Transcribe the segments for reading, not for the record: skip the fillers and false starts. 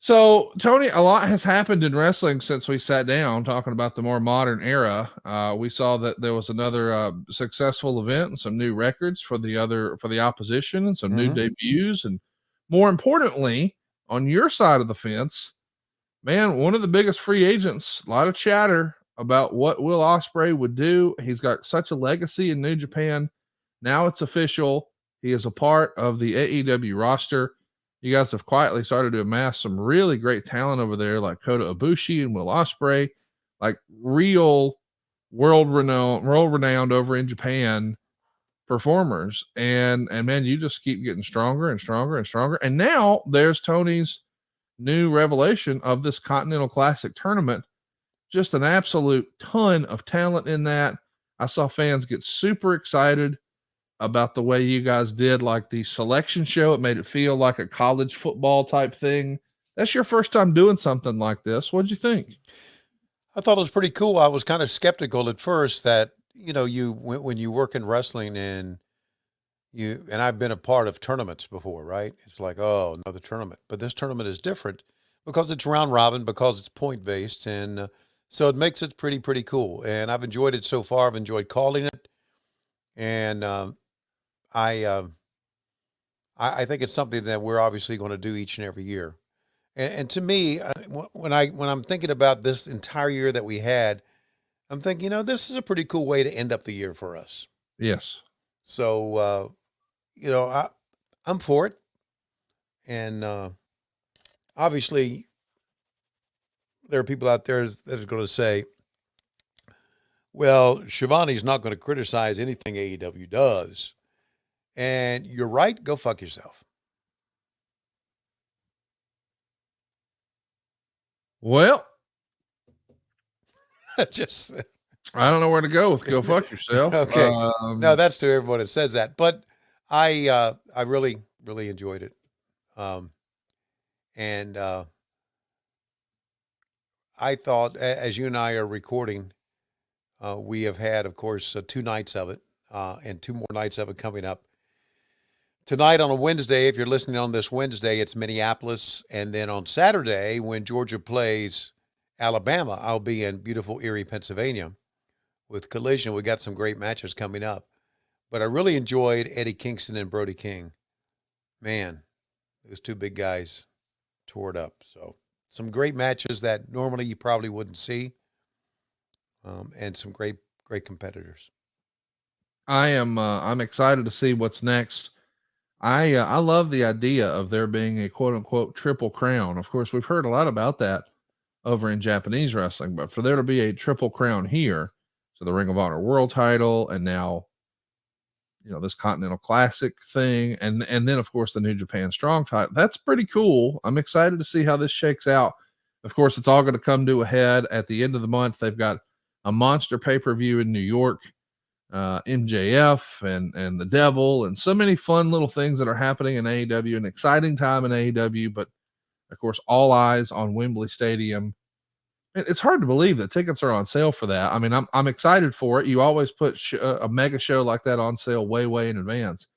So, Tony, a lot has happened in wrestling since we sat down talking about the more modern era. We saw that there was another successful event and some new records for the opposition and some new debuts, and more importantly, on your side of the fence, man, one of the biggest free agents. A lot of chatter about what Will Ospreay would do. He's got such a legacy in New Japan. Now it's official. He is a part of the AEW roster. You guys have quietly started to amass some really great talent over there, like Kota Ibushi and Will Ospreay, like real world renowned over in Japan performers. And man, you just keep getting stronger and stronger and stronger. And now there's Tony's new revelation of this Continental Classic tournament. Just an absolute ton of talent in that. I saw fans get super excited about the way you guys did like the selection show. It made it feel like a college football type thing. That's your first time doing something like this. What'd you think? I thought it was pretty cool. I was kind of skeptical at first that, when you work in wrestling and I've been a part of tournaments before, right? It's like, oh, another tournament. But this tournament is different because it's round robin, because it's point based. And so it makes it pretty cool. And I've enjoyed it so far. I've enjoyed calling it. And I, uh, I think it's something that we're obviously going to do each and every year. And to me, when I'm thinking about this entire year that we had, I'm thinking, this is a pretty cool way to end up the year for us. Yes. So, I'm for it. And obviously, there are people out there that are going to say, well, Schiavone's not going to criticize anything AEW does. And you're right. Go fuck yourself. Well, just I don't know where to go with go fuck yourself. Okay. No, that's to everyone that says that. But I really, really enjoyed it. And I thought, as you and I are recording, we have had, of course, 2 nights of it, and 2 more nights of it coming up. Tonight on a Wednesday, if you're listening on this Wednesday, it's Minneapolis. And then on Saturday, when Georgia plays Alabama, I'll be in beautiful Erie, Pennsylvania with Collision. We got some great matches coming up. But I really enjoyed Eddie Kingston and Brody King. Man, those two big guys tore it up. So some great matches that normally you probably wouldn't see, and some great competitors. I'm excited to see what's next. I love the idea of there being a quote unquote triple crown. Of course, we've heard a lot about that over in Japanese wrestling, but for there to be a triple crown here, so the Ring of Honor World Title, and now this Continental Classic thing, and then of course the New Japan Strong Title. That's pretty cool. I'm excited to see how this shakes out. Of course, it's all going to come to a head at the end of the month. They've got a monster pay-per-view in New York, MJF and the Devil, and so many fun little things that are happening in AEW. An exciting time in AEW, but of course, all eyes on Wembley Stadium. It's hard to believe that tickets are on sale for that. I mean, I'm excited for it. You always put a mega show like that on sale way in advance,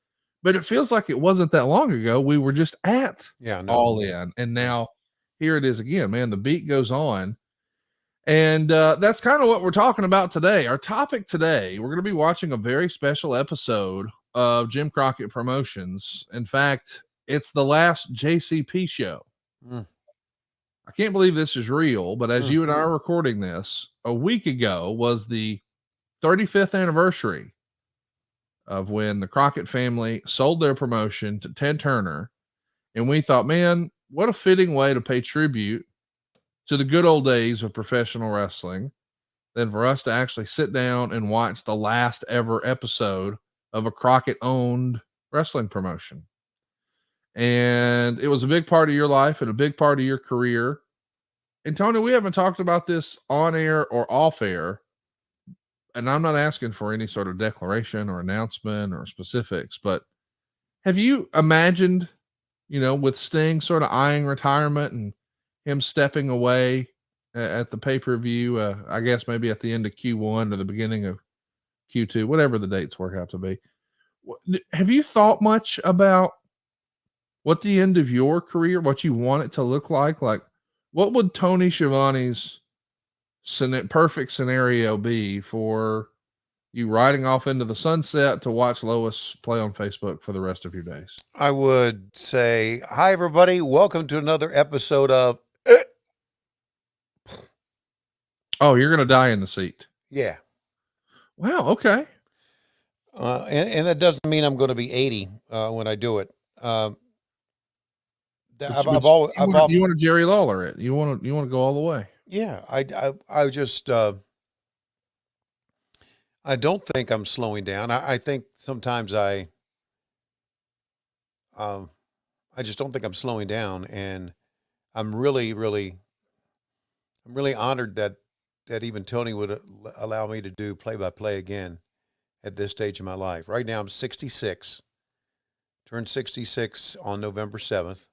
but it feels like it wasn't that long ago. We were just at All In, and now here it is again. Man, the beat goes on. And that's kind of what we're talking about today. Our topic today, we're going to be watching a very special episode of Jim Crockett Promotions. In fact, it's the last JCP show. I can't believe this is real, but as you and I are recording this, a week ago was the 35th anniversary of when the Crockett family sold their promotion to Ted Turner. And we thought, man, what a fitting way to pay tribute to the good old days of professional wrestling than for us to actually sit down and watch the last ever episode of a Crockett owned wrestling promotion. And it was a big part of your life and a big part of your career. And Tony, we haven't talked about this on air or off air, and I'm not asking for any sort of declaration or announcement or specifics, but have you imagined, with Sting sort of eyeing retirement and him stepping away at the pay-per-view, I guess maybe at the end of Q1 or the beginning of Q2, whatever the dates work out to be. Have you thought much about what the end of your career, what you want it to look like what would Tony Schiavone's perfect scenario be for you riding off into the sunset to watch Lois play on Facebook for the rest of your days? I would say, hi, everybody. Welcome to another episode of, Oh, you're going to die in the seat. yeah. Wow. Okay. And that doesn't mean I'm going to be 80 when I do it. I've always, I've often, you want to Jerry Lawler it. You want to go all the way. yeah, I just, I don't think I'm slowing down. I think sometimes um, I just don't think I'm slowing down, and I'm I'm really honored that even Tony would allow me to do play by play again at this stage of my life. Right now, I'm 66, turned 66 on November 7th.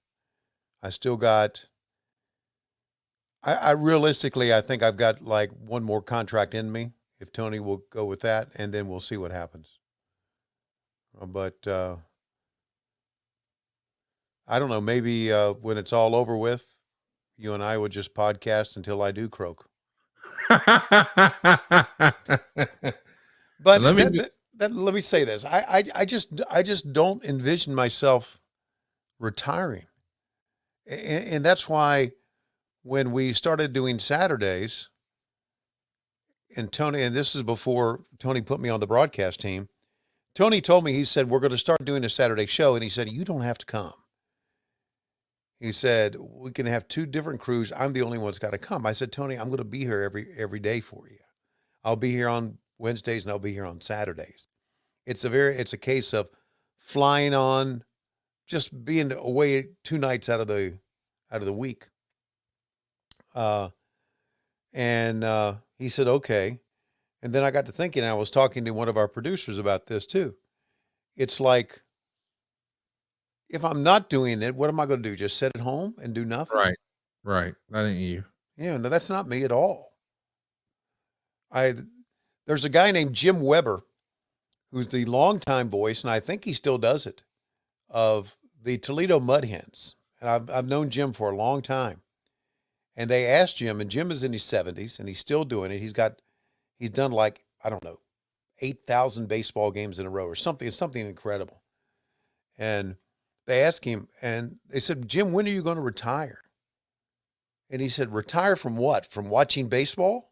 I still got, I realistically, I think I've got like one more contract in me if Tony will go with that, and then we'll see what happens. But I don't know, maybe when it's all over with, you and I would just podcast until I do croak. But Let me just, let me say this. I just don't envision myself retiring. And that's why when we started doing Saturdays, and Tony, and this is before Tony put me on the broadcast team, Tony told me, he said, we're going to start doing a Saturday show. And he said, you don't have to come. He said, we can have two different crews. I'm the only one that's got to come. I said, Tony, I'm going to be here every day for you. I'll be here on Wednesdays and I'll be here on Saturdays. It's a case of flying on, just being away 2 nights out of the week. And he said, okay. And then I got to thinking, I was talking to one of our producers about this too. It's like, if I'm not doing it, what am I going to do? Just sit at home and do nothing? right. Right. That ain't you. Yeah, no, that's not me at all. There's a guy named Jim Weber, who's the longtime voice, and I think he still does it, of the Toledo Mud Hens. And I've known Jim for a long time. And they asked Jim, and Jim is in his 70s, and he's still doing it. He's done like, I don't know, 8,000 baseball games in a row or something. It's something incredible. And they asked him, and they said, Jim, when are you going to retire? And he said, retire from what? From watching baseball?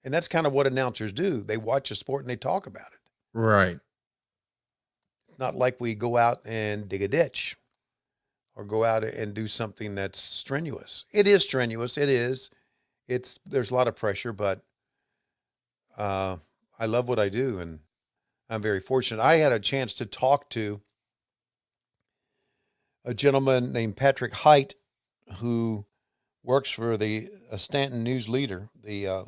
And that's kind of what announcers do. They watch a sport and they talk about it. Right. It's not like we go out and dig a ditch or go out and do something that's strenuous. It is strenuous. It is. There's a lot of pressure, but I love what I do, and I'm very fortunate. I had a chance to talk to a gentleman named Patrick Height, who works for the Stanton News Leader, the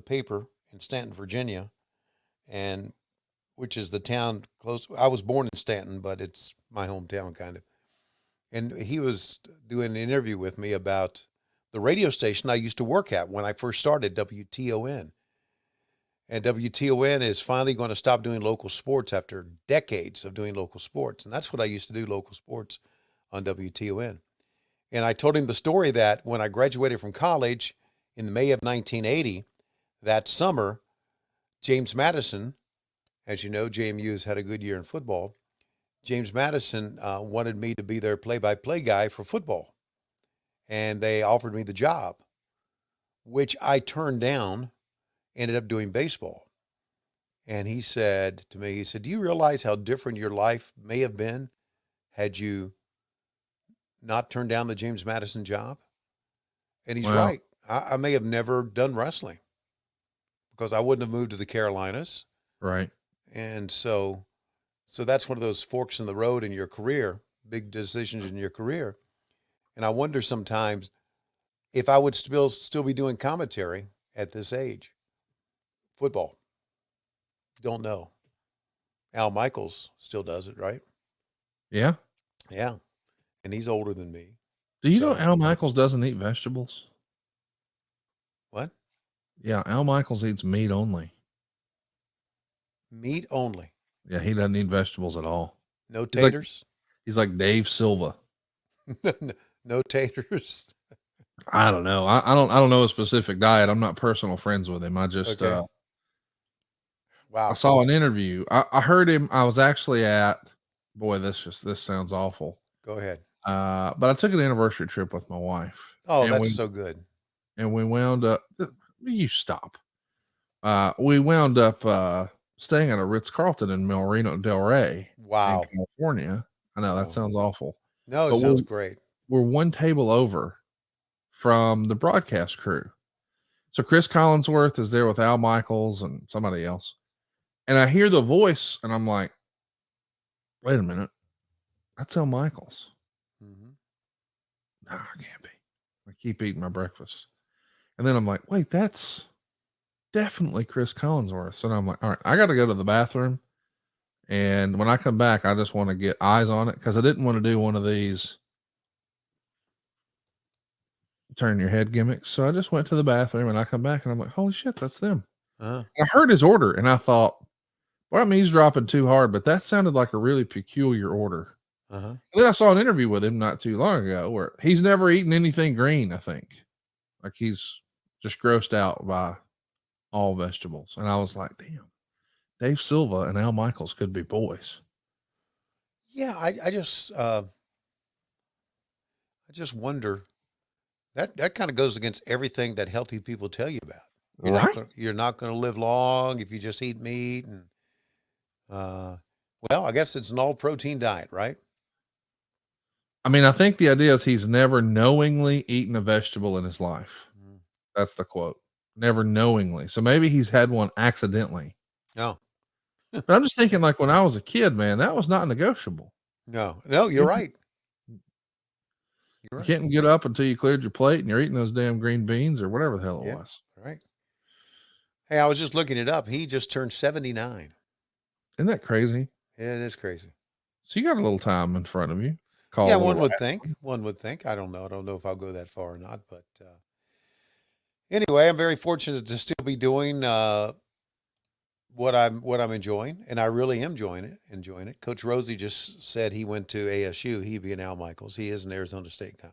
paper in Stanton, Virginia, and which is the town close. I was born in Stanton, but it's my hometown kind of. And he was doing an interview with me about the radio station I used to work at when I first started, WTON. And WTON is finally going to stop doing local sports after decades of doing local sports. And that's what I used to do, local sports on WTON. And I told him the story that when I graduated from college in May of 1980, that summer, James Madison, as you know, JMU has had a good year in football. James Madison wanted me to be their play-by-play guy for football. And they offered me the job, which I turned down, ended up doing baseball. And he said to me, he said, do you realize how different your life may have been had you not turned down the James Madison job? And he's Wow. right. I may have never done wrestling because I wouldn't have moved to the Carolinas. Right. And so that's one of those forks in the road in your career, big decisions in your career. And I wonder sometimes if I would still be doing commentary at this age. Football. Don't know. Al Michaels still does it, right? Yeah. Yeah. And he's older than me. Do you know So Al Michaels doesn't eat vegetables? what? Yeah. Al Michaels eats meat only. Meat only. Yeah. He doesn't eat vegetables at all. No He's like, taters. He's like Dave Silva. No taters. I don't know. I don't know a specific diet. I'm not personal friends with him. I just Okay. I Wow. saw an interview. I heard him. I was actually at, boy, this sounds awful. Go ahead. But I took an anniversary trip with my wife, Oh, and that's we so good. wound up. You stop. We wound up staying at a Ritz Carlton in Marina Del Rey in Wow. California. I know that Wow. sounds awful, No, it but sounds great. we're one table over from the broadcast crew. So Chris Collinsworth is there with Al Michaels and somebody else, and I hear the voice, and I'm like, "Wait a minute, that's Al Michaels." Hmm. No, I can't be. I keep eating my breakfast, and then I'm like, "Wait, that's definitely Chris Collinsworth." So I'm like, "All right, I got to go to the bathroom." And when I come back, I just want to get eyes on it because I didn't want to do one of these turn your head gimmicks. So I just went to the bathroom and I come back and I'm like, holy shit, that's them. Uh-huh. I heard his order and I thought, well, I'm eavesdropping too hard, but that sounded like a really peculiar order. Uh-huh. And then I saw an interview with him not too long ago where he's never eaten anything green, I think. Like he's just grossed out by all vegetables. And I was like, damn, Dave Silva and Al Michaels could be boys. Yeah, I just wonder that kind of goes against everything that healthy people tell you about. Right? You're not going to live long if you just eat meat and uh well, I guess it's an all protein diet, right? I mean, I think the idea is he's never knowingly eaten a vegetable in his life. Mm. That's the quote. Never knowingly. So maybe he's had one accidentally. No. But I'm just thinking, like when I was a kid, man, that was not negotiable. No. No, you're You right. You're you right. can't get up until you cleared your plate and you're eating those damn green beans or whatever the hell it Yeah. was. Right. Hey, I was just looking it up. He just turned 79. Isn't that crazy? Yeah, it is crazy. So you got a little time in front of you. Yeah, Call a little one would rat. think. One would think. I don't know. I don't know if I'll go that far or not, but anyway, I'm very fortunate to still be doing what I'm enjoying, and I really am enjoying it. Enjoying it. Coach Rosie just said he went to ASU. He'd be an Al Michaels. He is an Arizona State guy.